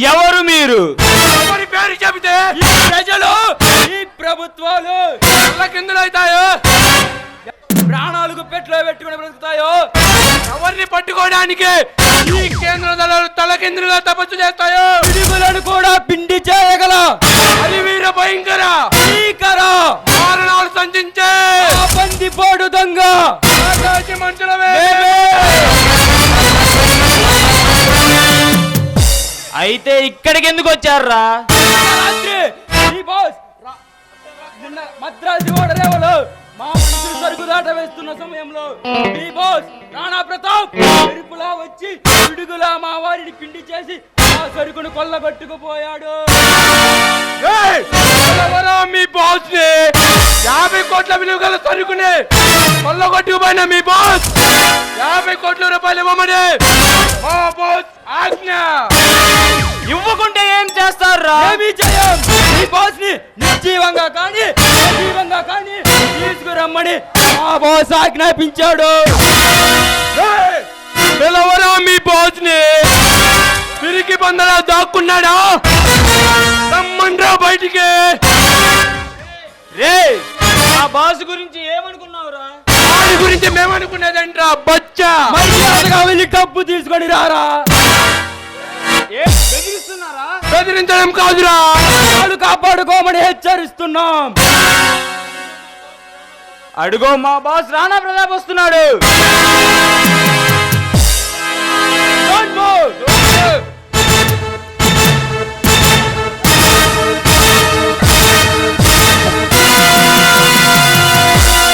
ఎవరు మీరు? ఎవరి పేరు చెబితే ఈ ప్రజలు ఈ ప్రభుత్వాలు కిందలవుతాయో, ప్రాణాలకు పెట్లో పెట్టుకుని బ్రతుకుతాయో, ఎవరిని పట్టుకోవడానికి ఈ కేంద్ర దళాలు తలకిందులుగా తపస్సు చేస్తాయో, పిడుగులను కూడా పిండి చేయగల అది వీర భయంకర కారణాలు సంచించే బందిపోడు దొంగ మనుషులమే. అయితే ఇక్కడికి ఎందుకు వచ్చారా? మద్రాసి ఓడరేవలు మా మనుషులు సరుకుదాట వేస్తున్న సమయంలో మీ బాస్ రాణా ప్రతాప్ మెరుపులా వచ్చి పిడుగులా మా వారిని పిండి చేసి ఆ సరుకును కొల్లగొట్టుకుపోయాడు. మీ బాస్ ని 50 కోట్ల విలువ గల సరుకుని కొల్లగొట్టుకుపోయిన మీ బాస్ 50 కోట్ల రూపాయలు ఇవ్వమని మా బాస్ ఆజ్ఞ. ఇవ్వకుంటే ఏం చేస్తారా? ఏమీ చేయం. మీ బాస్ ని నిర్జీవంగా కానీ సజీవంగా కానీ తీసుకురమ్మని మా బాస్ ఆజ్ఞాపించాడు. పిలవరా మీ బాస్ ని. పిరికి బందలా దాక్కున్నాడా? రమ్మండ్రా బయటికి. రే, ఆ బాస్ గురించి ఏమనుకున్నావురా? వాడి గురించి మేమనుకునేదంట్రా బచ్చా. మర్యాదగా వెళ్ళి డబ్బు తీసుకొని రారా. బెదిరిస్తున్నారా? బెదిరించడం కాదురా, వాళ్ళు కాపాడుకోమని హెచ్చరిస్తున్నాం. అడుగో, మా బాస్ రాణా ప్రతాప్ వస్తున్నాడు.